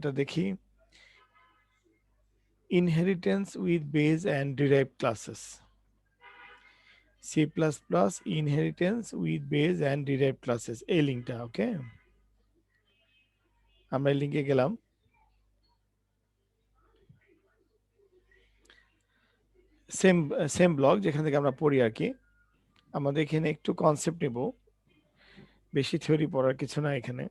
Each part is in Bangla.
এটা দেখি inheritance with beige and derived classes C++ inheritance with beige and derived classes এই লিঙ্কটা ওকে আমরা এই লিঙ্কে গেলাম সেম ব্লগ যেখান থেকে আমরা পড়ি আর কি আমাদের এখানে একটু কনসেপ্ট নেব বেশি থিওরি পড়ার কিছু না এখানে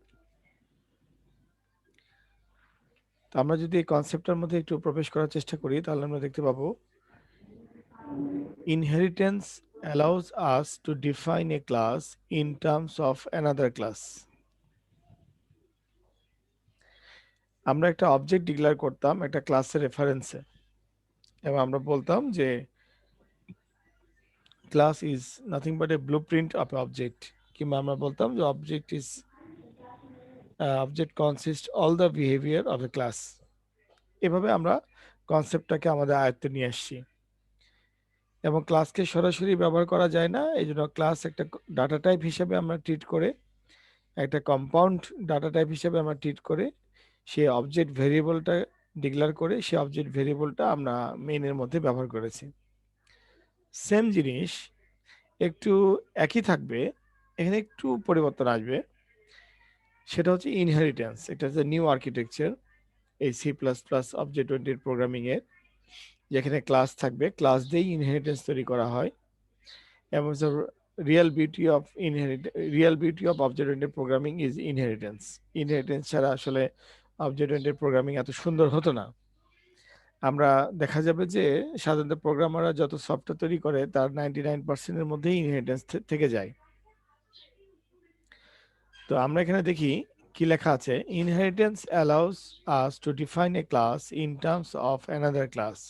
তো আমরা যদি এই কনসেপ্টের মধ্যে একটু প্রবেশ করার চেষ্টা করি তাহলে আমরা দেখতে পাবো inheritance allows us to define a class in terms of another class আমরা একটা অবজেক্ট ডিক্লেয়ার করতাম একটা ক্লাসের রেফারেন্সে এবং আমরা বলতাম যে class is nothing but a blueprint of an object কিংবা আমরা বলতাম যে object consists all the behavior of a class এভাবে আমরা কনসেপ্টটাকে আমাদের আয়ত্তে নিয়ে আসছি এবং ক্লাসকে সরাসরি ব্যবহার করা যায় না এই জন্য ক্লাস একটা ডাটা টাইপ হিসেবে আমরা ট্রিট করে একটা কম্পাউন্ড ডাটা টাইপ হিসেবে আমরা ট্রিট করে সেই অবজেক্ট ভেরিয়েবলটা ডিক্লেয়ার করে সেই অবজেক্ট ভেরিয়েবলটা আমরা মেইনের মধ্যে ব্যবহার করেছি সেম জিনিস একটু একই থাকবে এখানে একটু পরিবর্তন আসবে সেটা হচ্ছে ইনহেরিটেন্স এটা হচ্ছে নিউ আর্কিটেকচার এই C++ অবজেক্ট ওরিয়েন্টেড প্রোগ্রামিং এর যেখানে ক্লাস থাকবে ক্লাস দিয়েই ইনহেরিটেন্স তৈরি করা হয় এবং real beauty of object oriented programming is inheritance ছাড়া আসলে অবজেক্ট ওরিয়েন্টেড প্রোগ্রামিং এত সুন্দর হতো না আমরা দেখা যাবে যে সাধারণত প্রোগ্রামাররা যত সফটওয়্যার তৈরি করে তার 99% এর মধ্যেই ইনহেরিটেন্স থেকে যায় তো আমরা এখানে দেখি কি লেখা আছে inheritance allows us to define a class in terms of another class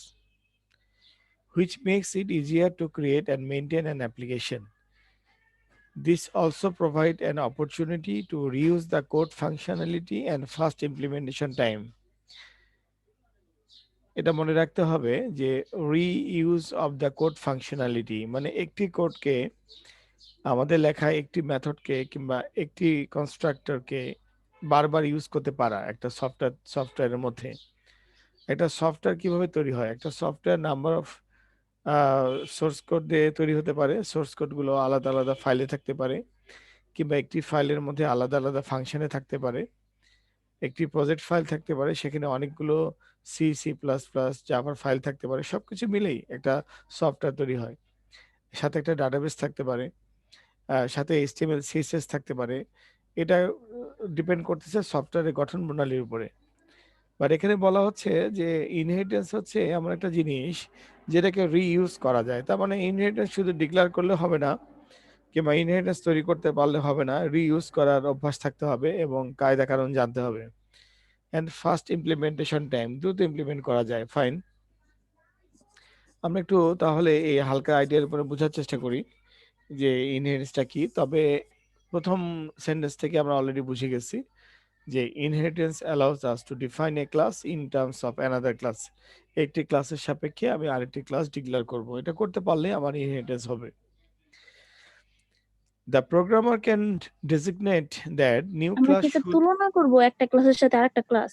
which makes it easier to create and maintain an application. This also provides an opportunity to reuse the code functionality and fast implementation time. এটা মনে রাখতে হবে যে reuse of the code functionality মানে একটি কোডকে আমাদের লেখা একটি মেথডকে কিংবা একটি কনস্ট্রাক্টরকে বারবার ইউজ করতে পারা একটা সফটওয়্যারের মধ্যে একটা সফটওয়্যার কিভাবে তৈরি হয় একটা software number of swords code দিয়ে তৈরি হতে পারে সোর্স কোডগুলো আলাদা আলাদা ফাইলে থাকতে পারে কিংবা একটি ফাইলের মধ্যে আলাদা আলাদা ফাংশনে থাকতে পারে একটি প্রজেক্ট ফাইল থাকতে পারে সেখানে অনেকগুলো C++ জাভার ফাইল থাকতে পারে সবকিছু মিলেই একটা সফটওয়্যার তৈরি হয় সাথে একটা ডাটাবেস থাকতে পারে সাথে HTML CSS থাকতে পারে এটা ডিপেন্ড করতেছে সফটওয়্যারের গঠন প্রণালীর উপরে বাট এখানে বলা হচ্ছে যে ইনহেরিটেন্স হচ্ছে এমন একটা জিনিস যেটাকে রিইউজ করা যায় তার মানে ইনহেরিটেন্স শুধু ডিক্লেয়ার করলে হবে না কিংবা ইনহেরিটেন্স তৈরি করতে পারলে হবে না রিইউজ করার অভ্যাস থাকতে হবে এবং কায়দা কানুন জানতে হবে এন্ড ফাস্ট ইমপ্লিমেন্টেশন টাইম দ্রুত ইমপ্লিমেন্ট করা যায় ফাইন আমরা একটু তাহলে এই হালকা আইডিয়ার উপরে বোঝার চেষ্টা করি যে ইনহেরিটেন্সটা কি তবে প্রথম সেন্টেন্স থেকে আমরা অলরেডি বুঝে গেছি যে inheritance allows us to define a class in terms of another class একটি ক্লাসের সাপেক্ষে আমি আরেকটি ক্লাস ডিক্লেয়ার করব এটা করতে পারলে আমার ইনহেরিটেন্স হবে The programmer can designate that new আমরা class কি এটা should তুলনা করব একটা ক্লাসের সাথে আরেকটা ক্লাস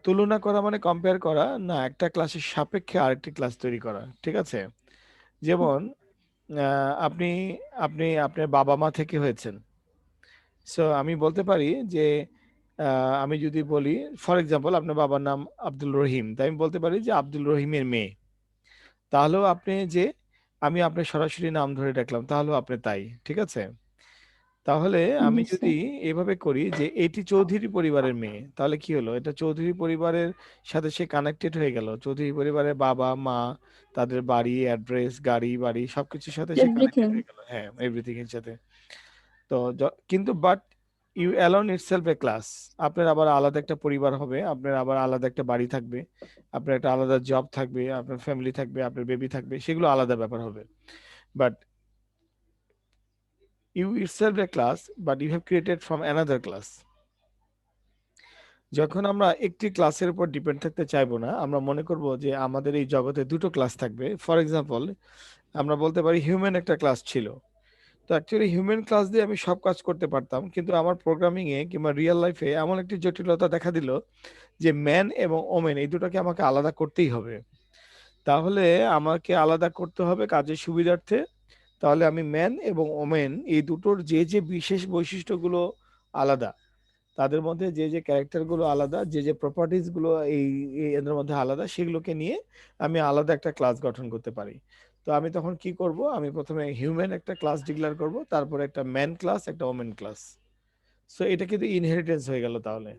তুলনা করা মানে কম্পেয়ার করা না একটা ক্লাসের সাপেক্ষে আরেকটি ক্লাস তৈরি করা ঠিক আছে যেমন আপনি আপনি আপনার বাবা মা থেকে হয়েছেন সো আমি বলতে পারি যে আমি যদি বলি ফর এক্সাম্পল আপনার বাবার নাম আব্দুল রহিম তাই আমি বলতে পারি যে আব্দুল রহিমের মেয়ে তাহলেও আপনি যে আমি আপনার সরাসরি নাম ধরে ডাকলাম তাহলেও আপনি তাই ঠিক আছে তাহলে আমি জি যদি স্যার এভাবে করি যে এটি চৌধুরী পরিবারের মেয়ে তাহলে কি হলো এটা চৌধুরী পরিবারের সাথে সে কানেক্টেড হয়ে গেল চৌধুরী পরিবারের বাবা মা তাদের বাড়ি অ্যাড্রেস গাড়ি বাড়ি সবকিছুর সাথে সে কানেক্টেড এভরিথিং হয়ে গেল হ্যাঁ এভরিথিং এর সাথে তো কিন্তু but you alone itself a class আপনার আবার আলাদা একটা পরিবার হবে আপনার আবার আলাদা একটা বাড়ি থাকবে আপনার একটা আলাদা জব থাকবে আপনার ফ্যামিলি থাকবে আপনার বেবি থাকবে সেগুলো আলাদা ব্যাপার হবে but you itself a class but you have created from another class যখন আমরা একটি ক্লাসের উপর ডিপেন্ড থাকতে চাইবো না আমরা মনে করব যে আমাদের এই জগতে দুটো ক্লাস থাকবে ফর এক্সাম্পল আমরা বলতে পারি হিউম্যান একটা ক্লাস ছিল তো অ্যাকচুয়ালি হিউম্যান ক্লাস দিয়ে আমি সব কাজ করতে পারতাম, কিন্তু আমার প্রোগ্রামিং এ কিংবা রিয়েল লাইফে এমন একটি জটিলতা দেখা দিল যে ম্যান এবং ওমেন এই দুটোকে আমাকে আলাদা করতেই হবে। তাহলে আমাকে আলাদা করতে হবে কাজের সুবিধার্থে। তাহলে আমি ম্যান এবং ওমেন এই দুটোর যে যে বিশেষ বৈশিষ্ট্যগুলো আলাদা, তাদের মধ্যে যে যে ক্যারেক্টারগুলো আলাদা, যে যে প্রপার্টিজ গুলো এদের মধ্যে আলাদা, সেগুলোকে নিয়ে আমি আলাদা একটা ক্লাস গঠন করতে পারি। তো আমি তখন কি করব, আমি প্রথমে হিউম্যান একটা ক্লাস ডিক্লেয়ার করব, তারপরে একটা ম্যান ক্লাস, একটা ওমেন ক্লাস। সো এটা কিন্তু ইনহেরিটেন্স হয়ে গেল তাহলে,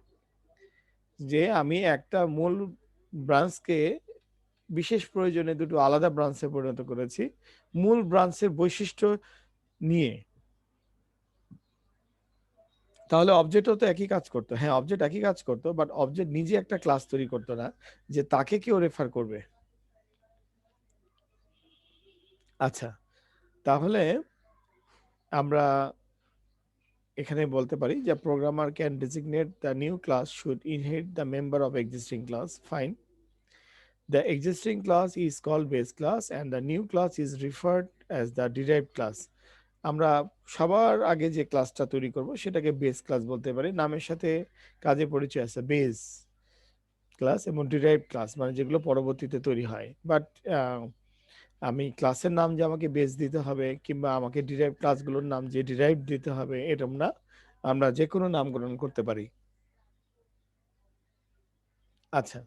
যে আমি একটা মূল ব্রাঞ্চকে বিশেষ প্রয়োজনে দুটো আলাদা ব্রাঞ্চে পরিণত করেছি মূল ব্রাঞ্চের বৈশিষ্ট্য নিয়ে। তাহলে অবজেক্টও তো একই কাজ করতো। হ্যাঁ, অবজেক্ট একই কাজ করতো, বাট অবজেক্ট নিজে একটা ক্লাস তৈরি করতো না যে তাকে কেউ রেফার করবে। আচ্ছা, তাহলে আমরা এখানে বলতে পারি যে programmer can designate the new class should inherit the member of existing class. Fine. The existing class is called base class and the new class is referred as the derived class. আমরা সবার আগে যে ক্লাসটা তৈরি করব সেটাকে বেস ক্লাস বলতে পারি। নামের সাথে কাজে পরিচয় আছে, বেস ক্লাস এবং ডিরাইভড ক্লাস, মানে যেগুলো পরবর্তীতে তৈরি হয়। বাট আমি ক্লাসের নাম যে আমাকে বেস দিতে হবে কিংবা আমাকে ডিরাইভ ক্লাসগুলোর নাম যে ডিরাইভ দিতে হবে এরকম না, আমরা যে কোনো নামকরণ করতে পারি। আচ্ছা,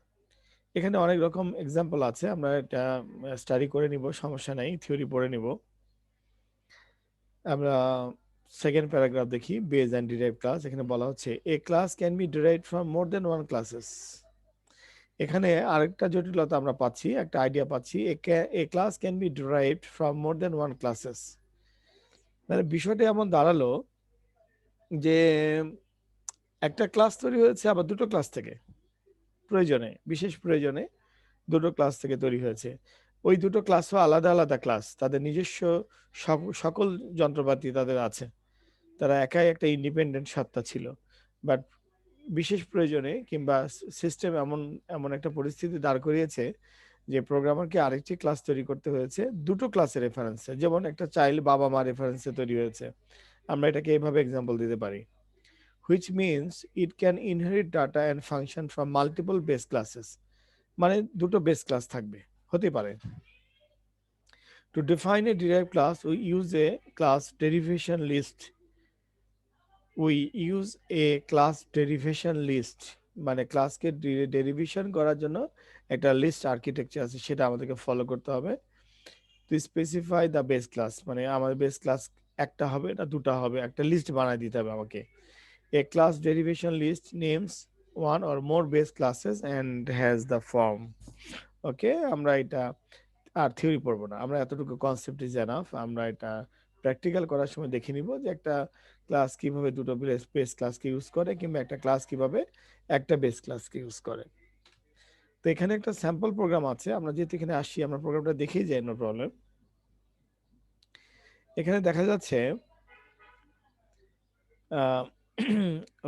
এখানে অনেক রকম এক্সাম্পল আছে, আমরা এটা স্টাডি করে নিব, সমস্যা নাই, থিওরি পড়ে নিব। আমরা সেকেন্ড প্যারাগ্রাফ দেখি, বেস অ্যান্ড ডিরাইভ ক্লাস। এখানে বলা হচ্ছে a class can be derived from more than one classes. এখানে আরেকটা জটিলতা আমরা পাচ্ছি, একটা আইডিয়া পাচ্ছি, a class can be derived from more than one classes. মানে বিষয়টা এমন দাঁড়ালো যে একটা ক্লাস তৈরি হয়েছে আবার দুটো ক্লাস থেকে, প্রয়োজনে, বিশেষ প্রয়োজনে দুটো ক্লাস থেকে তৈরি হয়েছে। ওই দুটো ক্লাসও আলাদা আলাদা ক্লাস, তাদের নিজস্ব সকল যন্ত্রপাতি তাদের আছে, তারা একাই একটা ইন্ডিপেন্ডেন্ট সত্তা ছিল। বাট বিশেষ প্রয়োজনে কিংবা সিস্টেম এমন এমন একটা পরিস্থিতি দাঁড় করিয়েছে যে প্রোগ্রামারকে আরেকটি ক্লাস তৈরি করতে হয়েছে দুটো ক্লাসের রেফারেন্সে। যেমন একটা চাইল্ড বাবা মা রেফারেন্সে তৈরি হয়েছে, আমরা এটাকে এইভাবে এক্সাম্পল দিতে পারি, which means it can inherit data and function from multiple base classes। মানে দুটো বেস ক্লাস থাকবে, হতে পারে। To define a derived class we use a class derivation list। মানে ক্লাসকে ডেরিভেশন করার জন্য একটা লিস্ট আর্কিটেকচার আছে, সেটা আমাদেরকে ফলো করতে হবে। To specify the base class, মানে আমাদের বেস ক্লাস একটা হবে না দুটা হবে, একটা লিস্ট বানায় দিতে হবে আমাকে। A class derivation list names one or more base classes and has the form। ওকে, আমরা এটা আর থিওরি পড়বো না, আমরা এতটুকু কনসেপ্ট ইজ এনাফ। আমরা এটা প্র্যাকটিক্যাল করার সময় দেখে নিব যে একটা ক্লাস কিভাবে দুটো বেস ক্লাসকে ইউজ করে কিংবা একটা ক্লাস কিভাবে একটা বেস ক্লাসকে ইউজ করে। তো এখানে একটা স্যাম্পল প্রোগ্রাম আছে, আমরা যেহেতু এখানে আসি আমরা প্রোগ্রামটা দেখেই যাই, নো প্রবলেম। এখানে দেখা যাচ্ছে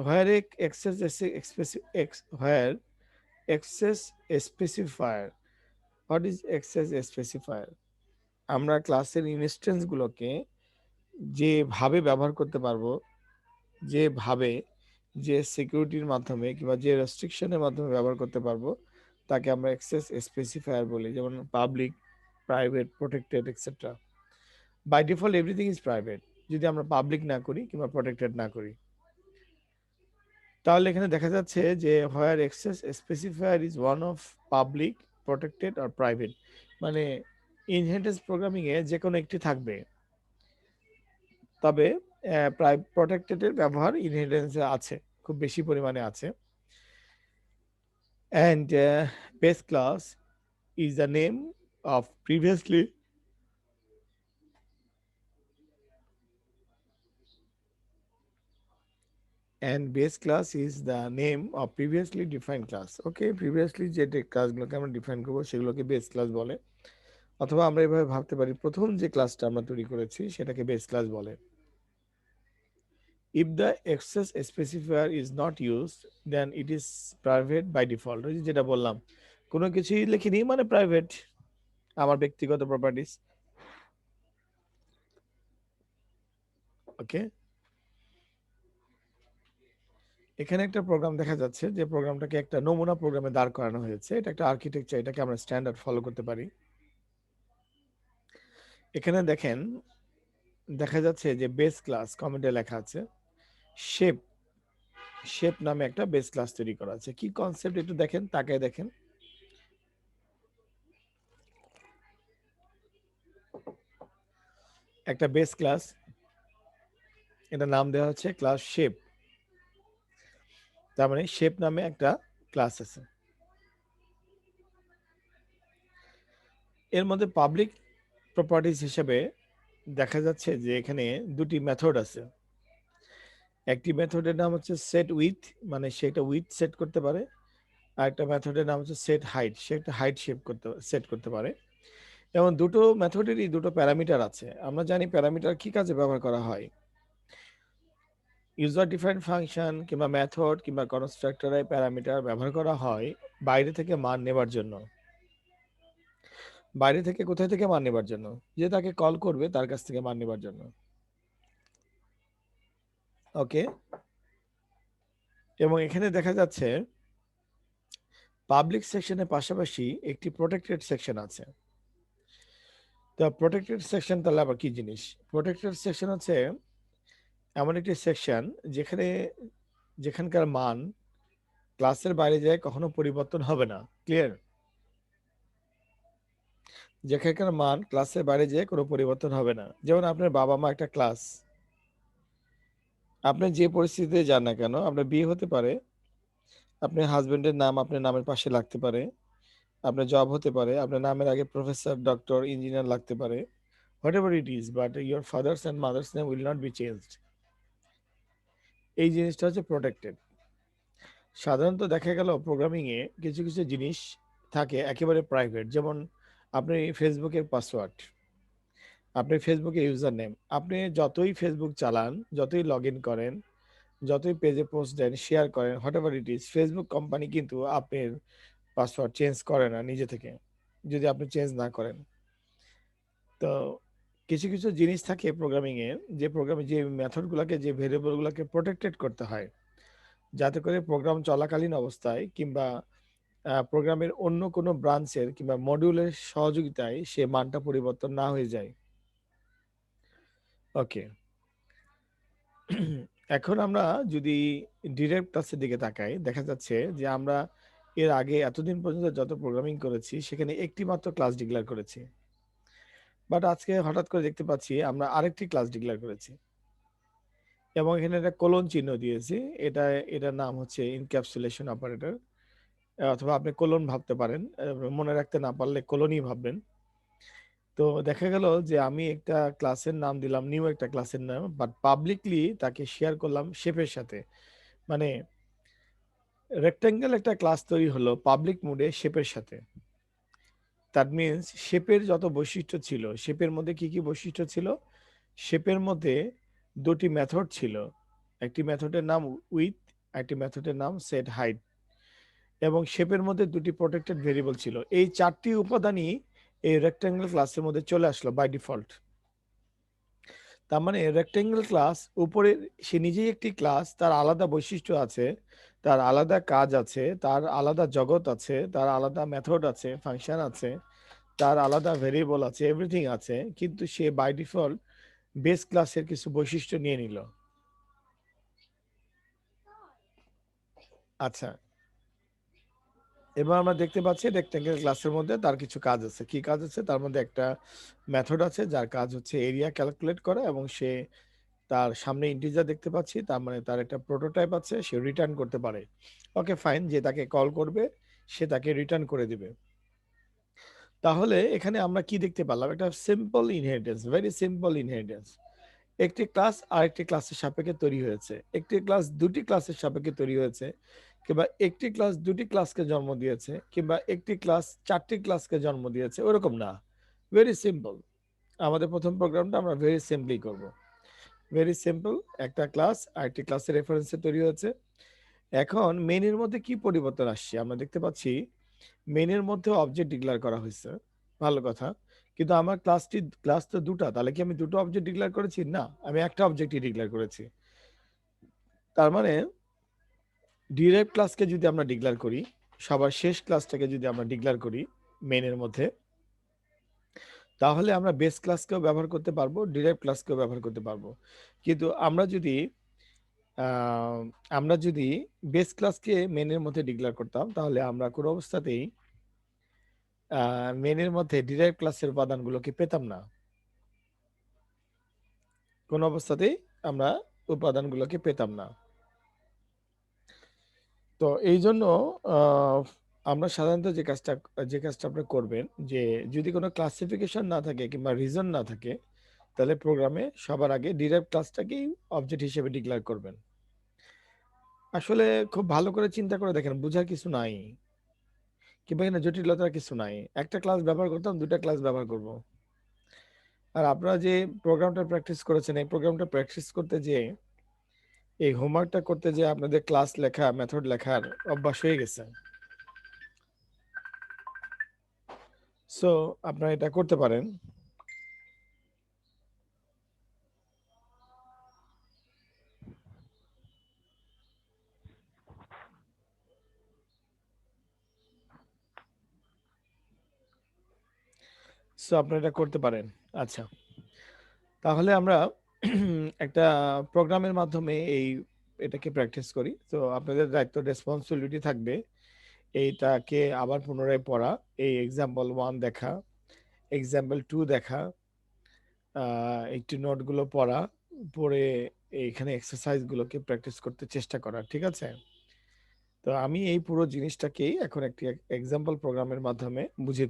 where where access specifier। What is access specifier? আমরা ক্লাসের ইনস্ট্যান্স গুলোকে যেভাবে ব্যবহার করতে পারবো, যেভাবে, যে সিকিউরিটির মাধ্যমে কিংবা যে রেস্ট্রিকশনের মাধ্যমে ব্যবহার করতে পারবো তাকে আমরা অ্যাক্সেস স্পেসিফায়ার বলি। যেমন public, private, protected etcetera. By default everything is private যদি আমরা পাবলিক না করি কিংবা প্রোটেক্টেড না করি। তাহলে এখানে দেখা যাচ্ছে যে where access specifier is one of public, protected আর প্রাইভেট, মানে ইনহেরিটেন্স প্রোগ্রামিং এ যে কোনো একটি থাকবে, তবে প্রোটেক্টেডের ব্যবহার ইনহেরিটেন্সে আছে, খুব বেশি পরিমাণে আছে। And base class is the name of previously and base class is the name of previously defined class। Okay, previously যে ক্লাসগুলোকে আমরা ডিফাইন করবো সেগুলোকে বেস ক্লাস বলে। অথবা আমরা এভাবে ভাবতে পারি প্রথম যে ক্লাসটা আমরা তৈরি করেছি সেটাকে বেস ক্লাস বলে। If the access specifier is not used then it is private by default। ওই যেটা বললাম, কোনো কিছুই লিখিনি মানে প্রাইভেট, আমার ব্যক্তিগত প্রপার্টিস। ওকে, এখানে একটা প্রোগ্রাম দেখা যাচ্ছে যে প্রোগ্রামটাকে একটা নমুনা প্রোগ্রামে দাঁড় করানো হয়েছে। এটা একটা আর্কিটেকচার, এটাকে আমরা স্ট্যান্ডার্ড ফলো করতে পারি। এখানে দেখেন, দেখা যাচ্ছে যে বেস ক্লাস কমেন্টে লেখা আছে শেপ, শেপ নামে একটা বেস ক্লাস তৈরি করা আছে। কি কনসেপ্ট একটু দেখেন, তাকায় দেখেন। একটা বেস ক্লাস, এটা নাম দেওয়া হচ্ছে ক্লাস শেপ। তার মানে শেপ নামে একটা ক্লাস আছে। এর মধ্যে পাবলিক প্রপার্টিজ হিসেবে দেখা যাচ্ছে যে এখানে দুটি মেথড আছে। একটি মেথডের নাম হচ্ছে সেট উইথ, মানে সেটা উইথ সেট করতে পারে। আর একটা মেথডের নাম হচ্ছে সেট হাইট, সেটা হাইট সেট করতে পারে। এবং দুটো মেথডেরই দুটো প্যারামিটার আছে। আমরা জানি প্যারামিটার কি কাজে ব্যবহার করা হয়। ইউজার ডিফাইন্ড ফাংশন কিংবা মেথড কিংবা কনস্ট্রাক্টরে প্যারামিটার ব্যবহার করা হয় বাইরে থেকে মান নেবার জন্য। বাইরে থেকে কোথায় থেকে মান নেবার জন্য? যে তাকে কল করবে তার কাছ থেকে মান নেবার জন্য। ওকে, এবং এখানে দেখা যাচ্ছে পাবলিক সেকশনের পাশাপাশি একটি প্রোটেক্টেড সেকশন আছে। তো প্রোটেক্টেড সেকশন তাহলে আবার কি জিনিস? প্রোটেক্টেড সেকশন হচ্ছে এমন একটি সেকশন যেখানকার মান ক্লাসের বাইরে যায় কখনো পরিবর্তন হবে না। ক্লিয়ার? যেখানকার মান ক্লাসের বাইরে যেয়ে কোনো পরিবর্তন হবে না। যেমন আপনার বাবা মা একটা ক্লাস, আপনি যে পরিস্থিতিতে যান না কেন, আপনার বিয়ে হতে পারে, আপনার হাজবেন্ডের নাম আপনার নামের পাশে লাগতে পারে, আপনার জব হতে পারে, আপনার নামের আগে প্রফেসর, ডক্টর, ইঞ্জিনিয়ার লাগতে পারে, what ever it is, but your father's and mother's name will not be changed. এই জিনিসটা হচ্ছে প্রোটেক্টেড। সাধারণত দেখা গেল প্রোগ্রামিং এ কিছু কিছু জিনিস থাকে একেবারে প্রাইভেট। যেমন আপনি ফেসবুকের পাসওয়ার্ড, আপনি ফেসবুকের ইউজার নেম, আপনি যতই ফেসবুক চালান, যতই লগ ইন করেন, যতই পেজে পোস্ট দেন, শেয়ার করেন, what ever it is, Facebook company কিন্তু আপনার পাসওয়ার্ড চেঞ্জ করে না নিজে থেকে, যদি আপনি চেঞ্জ না করেন। তো কিছু কিছু জিনিস থাকে প্রোগ্রামিং এ, যে প্রোগ্রামে যে মেথডগুলোকে, যে ভেরিয়েবলগুলোকে প্রোটেক্টেড করতে হয়, যাতে করে প্রোগ্রাম চলাকালীন অবস্থায় কিংবা প্রোগ্রামের অন্য কোনো ব্রাঞ্চের কিংবা মডিউলের সহযোগিতায় সে মানটা পরিবর্তন না হয়ে যায়। ওকে, এখন আমরা যদি ডিরেক্ট ক্লাসের দিকে তাকাই, দেখা যাচ্ছে যে আমরা এর আগে এতদিন পর্যন্ত যত প্রোগ্রামিং করেছি সেখানে একটি মাত্র ক্লাস ডিক্লেয়ার করেছি। বাট আজকে হঠাৎ করে দেখতে পাচ্ছি আমরা আরেকটি ক্লাস ডিক্লেয়ার করেছি এবং এখানে একটা কোলন চিহ্ন দিয়েছি। এটার নাম হচ্ছে ইনক্যাপসুলেশন অপারেটর, অথবা আপনি কোলন ভাবতে পারেন, মনে রাখতে না পারলে কোলনই ভাববেন। তো দেখা গেল যে আমি একটা ক্লাসের নাম দিলাম, নিউ একটা ক্লাসের নাম, বাট পাবলিকলি তাকে শেয়ার করলাম শেপের সাথে। মানে রেক্টাঙ্গেল একটা ক্লাস তৈরি হলো পাবলিক মোডে শেপের সাথে। দ্যাট মিনস শেপের যত বৈশিষ্ট্য ছিল, শেপের মধ্যে কি কি বৈশিষ্ট্য ছিল? শেপের মধ্যে দুটি মেথড ছিল, একটি মেথডের নাম উইথ, একটি মেথডের নাম সেট হাইট, এবং শেপের মধ্যে দুটি প্রোটেক্টেড ভেরিয়েবল ছিল। এই চারটি উপাদানই এই রেক্টাঙ্গেল ক্লাসের মধ্যে চলে আসলো বাই ডিফল্ট। তার মানে রেক্টাঙ্গেল ক্লাস উপরে সে নিজেই একটি ক্লাস, তার আলাদা বৈশিষ্ট্য আছে, তার আলাদা কাজ আছে, তার আলাদা জগৎ আছে, তার আলাদা মেথড আছে, ফাংশন আছে, তার আলাদা ভেরিয়েবল আছে, এভরিথিং আছে, কিন্তু সে বাই ডিফল্ট বেস ক্লাসের কিছু বৈশিষ্ট্য নিয়ে নিল। আচ্ছা, এবার আমরা দেখতে পাচ্ছি রেক্টাঙ্গেল ক্লাসের মধ্যে তার কিছু কাজ আছে। কি কাজ আছে? তার মধ্যে একটা মেথড আছে যার কাজ হচ্ছে এরিয়া ক্যালকুলেট করা, এবং সে তার সামনে ইন্টিজার দেখতে পাচ্ছি, তার মানে তার একটা প্রোটোটাইপ আছে, সে রিটার্ন করতে পারে। ওকে ফাইন, যে তাকে কল করবে সে তাকে রিটার্ন করে দিবে। তাহলে এখানে আমরা কি দেখতে পারলাম? একটা simple inheritance, very simple inheritance. একটি ক্লাস আরেকটি ক্লাসের সাপেক্ষে তৈরি হয়েছে, একটি ক্লাস দুটি ক্লাসের সাপেক্ষে তৈরি হয়েছে, কিংবা একটি ক্লাস দুটি ক্লাসকে জন্ম দিয়েছে, কিংবা একটি ক্লাস চারটি ক্লাসকে জন্ম দিয়েছে, ওরকম না। Very simple. আমাদের প্রথম প্রোগ্রামটা আমরা ভেরি সিম্পলি করব। ভেরি সিম্পল, একটা ক্লাস আরেকটি ক্লাসের রেফারেন্সে তৈরি হয়েছে। এখন মেইনের মধ্যে কি পরিবর্তন আসছে? আমরা দেখতে পাচ্ছি মেইনের মধ্যে অবজেক্ট ডিক্লেয়ার করা হয়েছে, ভালো কথা, কিন্তু আমার ক্লাস তো দুটা, তাহলে কি আমি দুটো অবজেক্ট ডিক্লেয়ার করেছি? না, আমি একটা অবজেক্টই ডিক্লেয়ার করেছি। তার মানে ডিরাইভ ক্লাসকে যদি আমরা ডিক্লেয়ার করি, সবার শেষ ক্লাসটাকে যদি আমরা ডিক্লেয়ার করি মেইনের মধ্যে, তাহলে আমরা বেস ক্লাসকেও ব্যবহার করতে পারবো, ডিরাইভ ক্লাসকেও ব্যবহার করতে পারবো। কিন্তু আমরা যদি বেস ক্লাসকে মেনের মধ্যে ডিক্লেয়ার করতাম, তাহলে আমরা কোনো অবস্থাতেই মেনের মধ্যে ডিরাইভ ক্লাসের উপাদানগুলোকে পেতাম না। কোনো অবস্থাতেই আমরা উপাদানগুলোকে পেতাম না। তো এই জন্য আমরা সাধারণত যে কাজটা আপনি করবেন, যে যদি কোনো ক্লাসিফিকেশন না থাকে কিংবা রিজন না থাকে, তাহলে প্রোগ্রামে সবার আগে ডিরাইভ ক্লাসটাকেই অবজেক্ট হিসেবে ডিক্লেয়ার করবেন। আসলে খুব ভালো করে চিন্তা করে দেখেন, বোঝার কিছু নাই কিংবা এখানে জটিলতার কিছু নাই। একটা ক্লাস ব্যবহার করতাম, দুটা ক্লাস ব্যবহার করব। আর আপনারা যে প্রোগ্রামটা প্র্যাকটিস করেছেন, এই প্রোগ্রামটা প্র্যাকটিস করতে যে এই হোমওয়ার্কটা করতে যে আপনাদের ক্লাস লেখা, মেথড লেখার অভ্যাস হয়ে গেছে। সো আপনারা এটা করতে পারেন। সো আপনারা এটা করতে পারেন। আচ্ছা, তাহলে আমরা একটা প্রোগ্রামের মাধ্যমে এটাকে প্র্যাকটিস করি। তো আপনাদের দায়িত্ব, রেসপন্সিবিলিটি থাকবে এইটাকে আবার পুনরায় পড়া, এই এক্সাম্পল 1 দেখা, এক্সাম্পল 2 দেখা, একটু নোটগুলো পড়া, পড়ে এইখানে এক্সারসাইজগুলোকে প্র্যাকটিস করতে চেষ্টা করা। ঠিক আছে? তো আমি এই পুরো জিনিসটাকেই এখন একটি এক্সাম্পল প্রোগ্রামের মাধ্যমে বুঝিয়ে দেব।